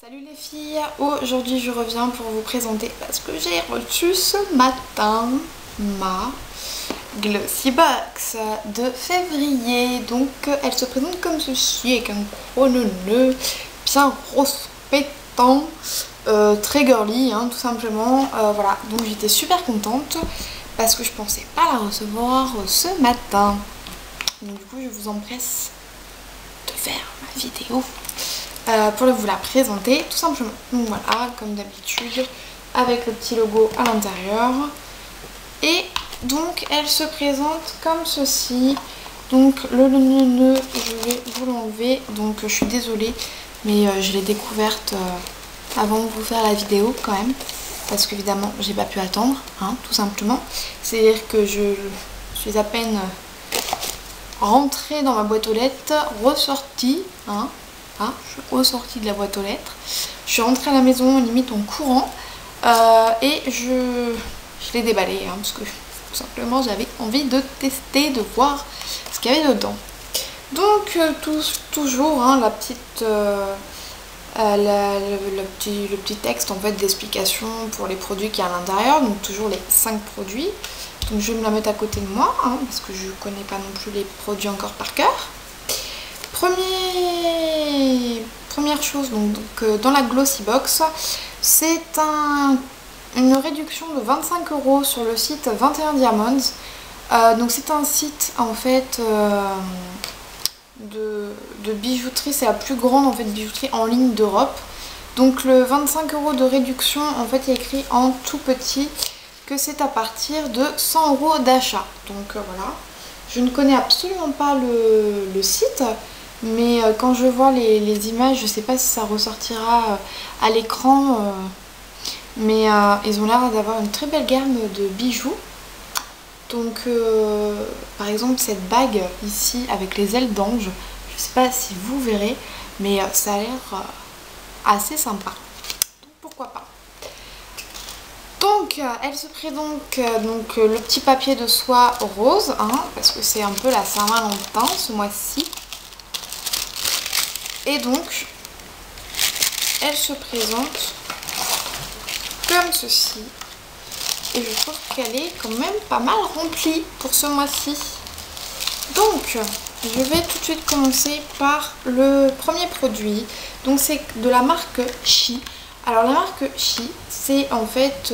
Salut les filles, aujourd'hui je reviens pour vous présenter parce que j'ai reçu ce matin ma Glossy Box de février. Donc elle se présente comme ceci avec un gros nœud bien rose pétant, très girly hein, tout simplement. Voilà, donc j'étais super contente parce que je pensais pas la recevoir ce matin. Donc du coup je vous empresse de faire ma vidéo pour vous la présenter tout simplement. Donc voilà, comme d'habitude avec le petit logo à l'intérieur, et donc elle se présente comme ceci. Donc le nœud, je vais vous l'enlever, donc je suis désolée mais je l'ai découverte avant de vous faire la vidéo quand même, parce qu'évidemment j'ai pas pu attendre hein, tout simplement. C'est à dire que je suis à peine rentrée dans ma boîte aux lettres, ressortie hein. Ah, je suis ressortie de la boîte aux lettres. Je suis rentrée à la maison limite en courant et je l'ai déballé hein, parce que tout simplement j'avais envie de tester, de voir ce qu'il y avait dedans. Donc toujours hein, la petite, le petit texte en fait d'explication pour les produits qu'il y a à l'intérieur. Donc toujours les 5 produits. Donc je vais me la mettre à côté de moi hein, parce que je connais pas non plus les produits encore par cœur. Première chose, donc dans la Glossy Box, c'est une réduction de 25 € sur le site 21 Diamonds. Donc c'est un site en fait de bijouterie, c'est la plus grande en fait bijouterie en ligne d'Europe. Donc le 25 € de réduction, en fait il y a écrit en tout petit que c'est à partir de 100 € d'achat. Donc voilà, je ne connais absolument pas le site. Mais quand je vois les images, je sais pas si ça ressortira à l'écran, mais ils ont l'air d'avoir une très belle gamme de bijoux. Donc par exemple cette bague ici avec les ailes d'ange, je sais pas si vous verrez, mais ça a l'air assez sympa. Donc pourquoi pas. Donc elle se présente donc le petit papier de soie rose, hein, parce que c'est un peu la Saint-Valentin ce mois-ci. Et donc, elle se présente comme ceci. Et je trouve qu'elle est quand même pas mal remplie pour ce mois-ci. Donc, je vais tout de suite commencer par le premier produit. Donc, c'est de la marque Chi. Alors, la marque Chi, c'est en fait...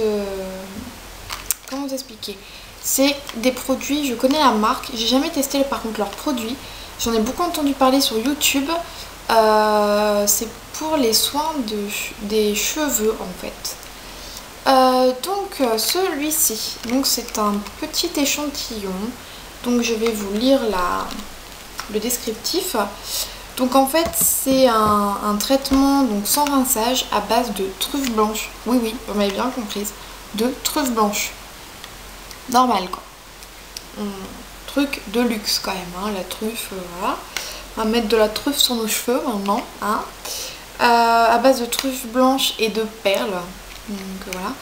comment vous expliquer? C'est des produits, je connais la marque. J'ai jamais testé par contre leurs produits. J'en ai beaucoup entendu parler sur YouTube. C'est pour les soins des cheveux en fait. Donc celui-ci, donc c'est un petit échantillon. Donc je vais vous lire le descriptif. Donc en fait c'est un traitement donc sans rinçage à base de truffe blanche. Oui oui, vous m'avez bien comprise, de truffe blanche. Normal quoi. Truc de luxe quand même, hein, la truffe, voilà. On va mettre de la truffe sur nos cheveux maintenant, hein. À base de truffe blanche et de perles. Donc voilà.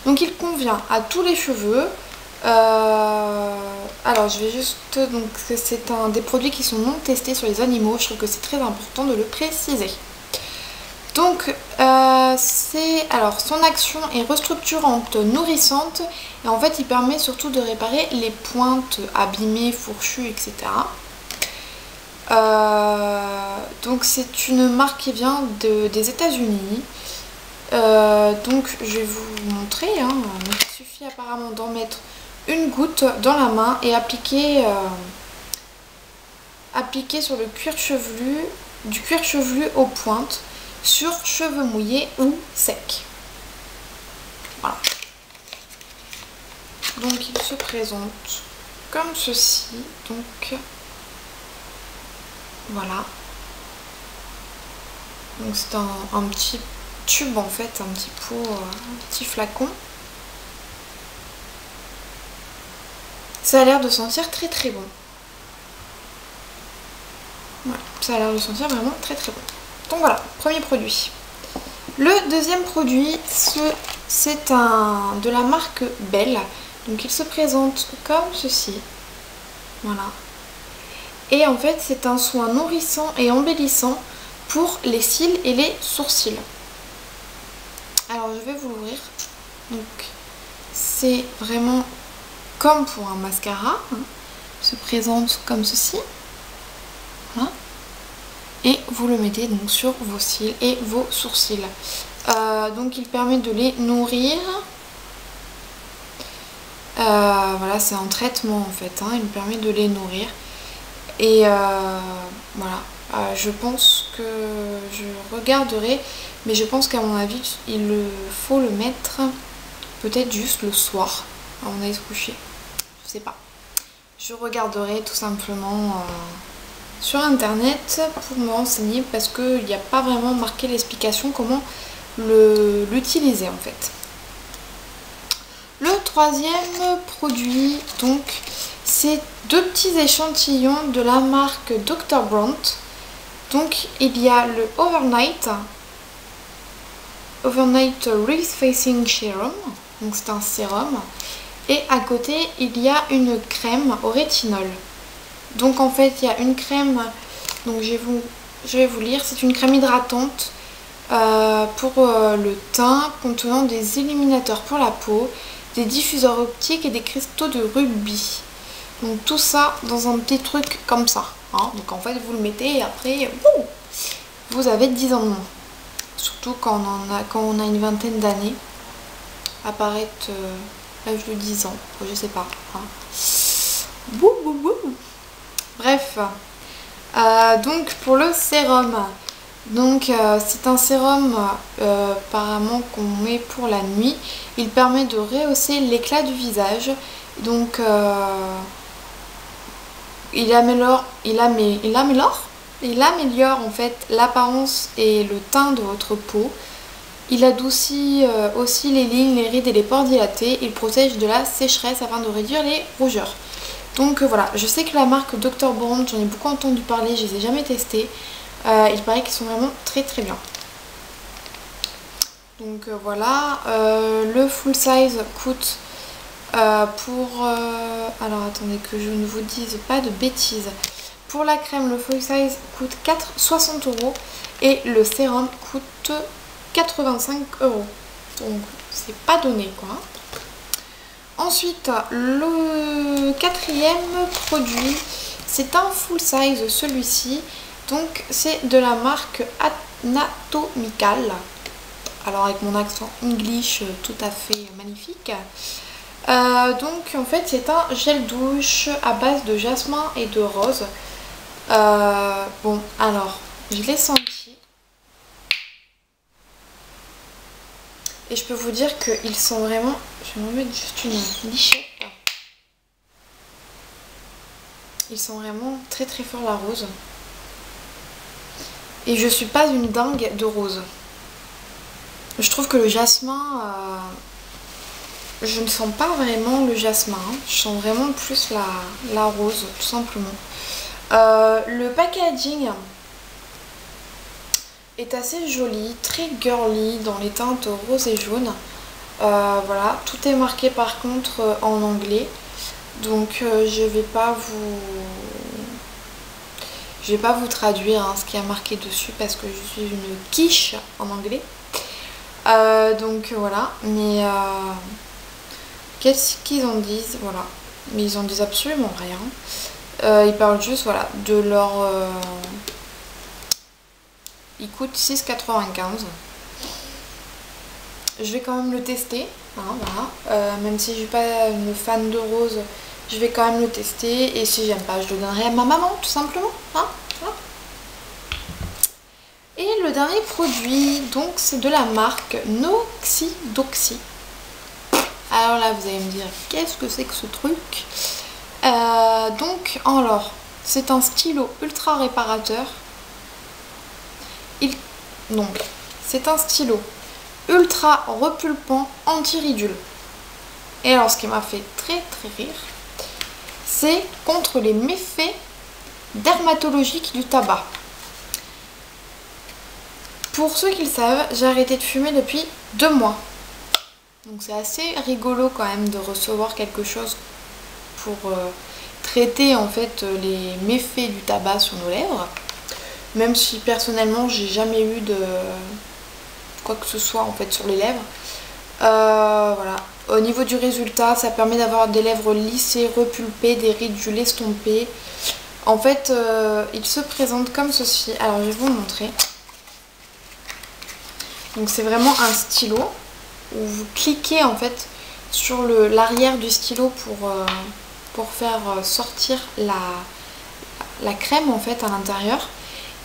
Donc il convient à tous les cheveux. Alors je vais juste... Donc c'est des produits qui sont non testés sur les animaux. Je trouve que c'est très important de le préciser. Donc alors son action est restructurante, nourrissante. Et en fait il permet surtout de réparer les pointes abîmées, fourchues, etc. Donc c'est une marque qui vient des États-Unis. Donc je vais vous montrer hein. Il suffit apparemment d'en mettre une goutte dans la main et appliquer sur le cuir chevelu, du cuir chevelu aux pointes, sur cheveux mouillés ou secs. Voilà. Donc il se présente comme ceci. Donc voilà. Donc c'est un petit tube en fait, un petit pot, un petit flacon. Ça a l'air de sentir très très bon. Voilà, ça a l'air de sentir vraiment très très bon. Donc voilà, premier produit. Le deuxième produit, c'est de la marque Belle. Donc il se présente comme ceci. Voilà. Et en fait c'est un soin nourrissant et embellissant pour les cils et les sourcils. Alors je vais vous l'ouvrir. Donc c'est vraiment comme pour un mascara, hein. Se présente comme ceci. Voilà. Et vous le mettez donc sur vos cils et vos sourcils. Donc il permet de les nourrir. Voilà, c'est un traitement en fait, hein. Il permet de les nourrir. Et voilà, je pense que je regarderai, mais je pense qu'à mon avis il faut le mettre peut-être juste le soir avant d'aller se coucher. Je sais pas. Je regarderai tout simplement sur internet pour me renseigner parce qu'il n'y a pas vraiment marqué l'explication comment l'utiliser en fait. Le troisième produit, donc, c'est 2 petits échantillons de la marque Dr. Brandt. Donc, il y a le Overnight Wreath Facing Serum. Donc, c'est un sérum. Et à côté, il y a une crème au rétinol. Donc, en fait, il y a une crème. Donc, je vais vous lire. C'est une crème hydratante pour le teint contenant des illuminateurs pour la peau, des diffuseurs optiques et des cristaux de rubis. Donc tout ça dans un petit truc comme ça, hein. Donc en fait vous le mettez et après vous avez 10 ans de moins. Surtout quand on a une vingtaine d'années. Apparaître l'âge de 10 ans, je sais pas, hein. Bouh, bouh, bouh. Bref, donc pour le sérum. Donc c'est un sérum apparemment qu'on met pour la nuit. Il permet de rehausser l'éclat du visage. Donc il améliore en fait l'apparence et le teint de votre peau. Il adoucit aussi les lignes, les rides et les pores dilatés. Il protège de la sécheresse afin de réduire les rougeurs. Donc voilà, je sais que la marque Dr. Brandt, j'en ai beaucoup entendu parler, je les ai jamais testés. Il paraît qu'ils sont vraiment très très bien. Donc voilà, le full size coûte alors attendez que je ne vous dise pas de bêtises. Pour la crème, le full size coûte 60 € et le sérum coûte 85 €. Donc c'est pas donné quoi. Ensuite, le quatrième produit, c'est un full size celui-ci. Donc c'est de la marque Anatomical. Alors avec mon accent English tout à fait magnifique. Donc en fait c'est un gel douche à base de jasmin et de rose. Bon alors je l'ai senti. Et je peux vous dire qu'ils sont vraiment... Je vais me mettre juste une lichette. Ils sont vraiment très très forts la rose. Et je suis pas une dingue de rose. Je trouve que le jasmin, je ne sens pas vraiment le jasmin. Hein. Je sens vraiment plus la rose, tout simplement. Le packaging est assez joli, très girly dans les teintes rose et jaune. Voilà, tout est marqué par contre en anglais. Donc je vais pas vous traduire hein, ce qui a marqué dessus parce que je suis une quiche en anglais. Donc voilà, mais qu'est-ce qu'ils en disent? Voilà, mais ils en disent absolument rien. Ils parlent juste voilà, de leur... Il coûte 6,95 €. Je vais quand même le tester, hein, voilà. Même si je suis pas une fan de rose, je vais quand même le tester. Et si j'aime pas, je le donnerai à ma maman, tout simplement. Hein, voilà. Et le dernier produit, donc c'est de la marque Noxidoxy. Alors là, vous allez me dire, qu'est-ce que c'est que ce truc? Donc, alors, c'est un stylo ultra réparateur. Donc, c'est un stylo ultra repulpant anti-ridule. Et alors, ce qui m'a fait très très rire, c'est contre les méfaits dermatologiques du tabac. Pour ceux qui le savent, j'ai arrêté de fumer depuis 2 mois. Donc c'est assez rigolo quand même de recevoir quelque chose pour traiter en fait les méfaits du tabac sur nos lèvres. Même si personnellement j'ai jamais eu quoi que ce soit en fait sur les lèvres. Voilà. Au niveau du résultat, ça permet d'avoir des lèvres lissées, repulpées, des ridules estompées. En fait, il se présente comme ceci. Alors je vais vous le montrer. Donc c'est vraiment un stylo où vous cliquez en fait sur l'arrière du stylo pour faire sortir la crème en fait à l'intérieur.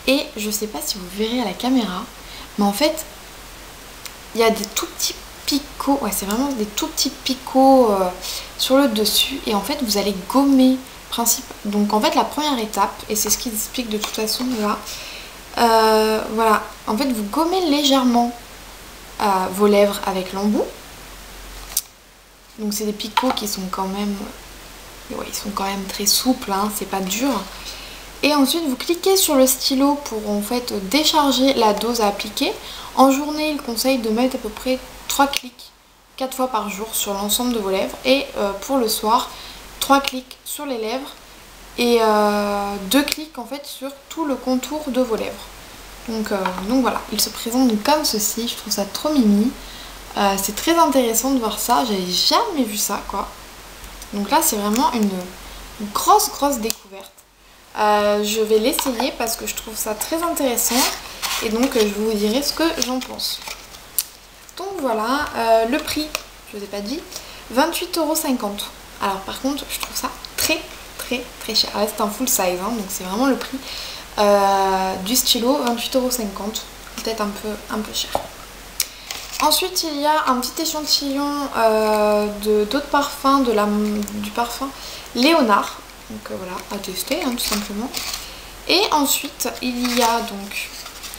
Et je sais pas si vous verrez à la caméra, mais en fait il y a des tout petits picots, ouais c'est vraiment des tout petits picots sur le dessus, et en fait vous allez gommer donc en fait la première étape, et c'est ce qu'ils expliquent de toute façon là, voilà, en fait vous gommez légèrement vos lèvres avec l'embout. Donc c'est des picots qui sont quand même, ouais, ils sont quand même très souples, hein, c'est pas dur. Et ensuite vous cliquez sur le stylo pour en fait décharger la dose à appliquer. En journée, il conseille de mettre à peu près 3 clics 4 fois par jour sur l'ensemble de vos lèvres. Et pour le soir, 3 clics sur les lèvres et 2 clics en fait sur tout le contour de vos lèvres. Donc voilà, il se présente donc comme ceci, je trouve ça trop mimi. C'est très intéressant de voir ça, j'avais jamais vu ça quoi. Donc là c'est vraiment une grosse découverte. Je vais l'essayer parce que je trouve ça très intéressant et donc je vous dirai ce que j'en pense. Donc voilà, le prix, je vous ai pas dit, 28,50 €. Alors par contre je trouve ça très cher. Là c'est un full size, hein, donc c'est vraiment le prix du stylo, 28,50 €, peut-être un peu cher. Ensuite il y a un petit échantillon d'autres parfums, du parfum Léonard. Donc voilà, à tester hein, tout simplement. Et ensuite il y a donc,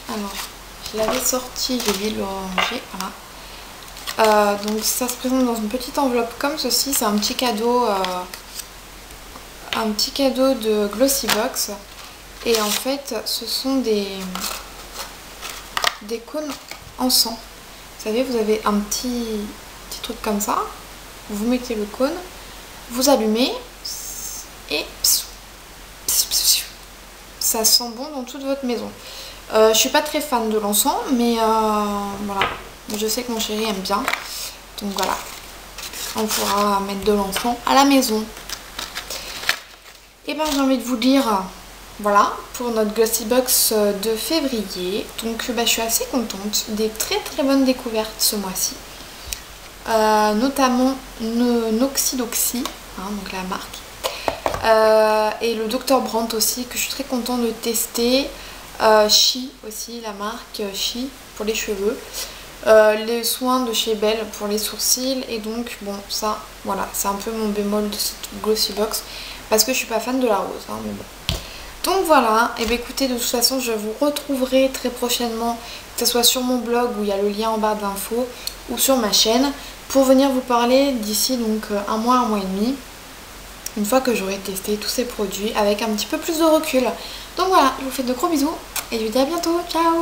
alors je l'avais sorti, j'ai oublié de le ranger, voilà. Donc ça se présente dans une petite enveloppe comme ceci, c'est un petit cadeau de Glossybox. Et en fait ce sont des cônes en sang. Vous savez, vous avez un petit truc comme ça, vous mettez le cône, vous allumez et ça sent bon dans toute votre maison. Je suis pas très fan de l'encens, mais voilà, je sais que mon chéri aime bien, donc voilà, on pourra mettre de l'encens à la maison. Et ben j'ai envie de vous dire, voilà pour notre Glossybox de février. Donc je suis assez contente, des très bonnes découvertes ce mois-ci, notamment Noxidoxy, hein, donc la marque, et le Dr Brandt aussi que je suis très contente de tester, Chi aussi, la marque Chi pour les cheveux, les soins de chez Belle pour les sourcils. Et donc bon, ça voilà, c'est un peu mon bémol de cette Glossybox parce que je suis pas fan de la rose, hein, mais bon. Donc voilà, et bien écoutez, de toute façon je vous retrouverai très prochainement, que ce soit sur mon blog où il y a le lien en barre d'infos ou sur ma chaîne, pour venir vous parler d'ici donc un mois et demi, une fois que j'aurai testé tous ces produits avec un petit peu plus de recul. Donc voilà, je vous fais de gros bisous et je vous dis à bientôt, ciao.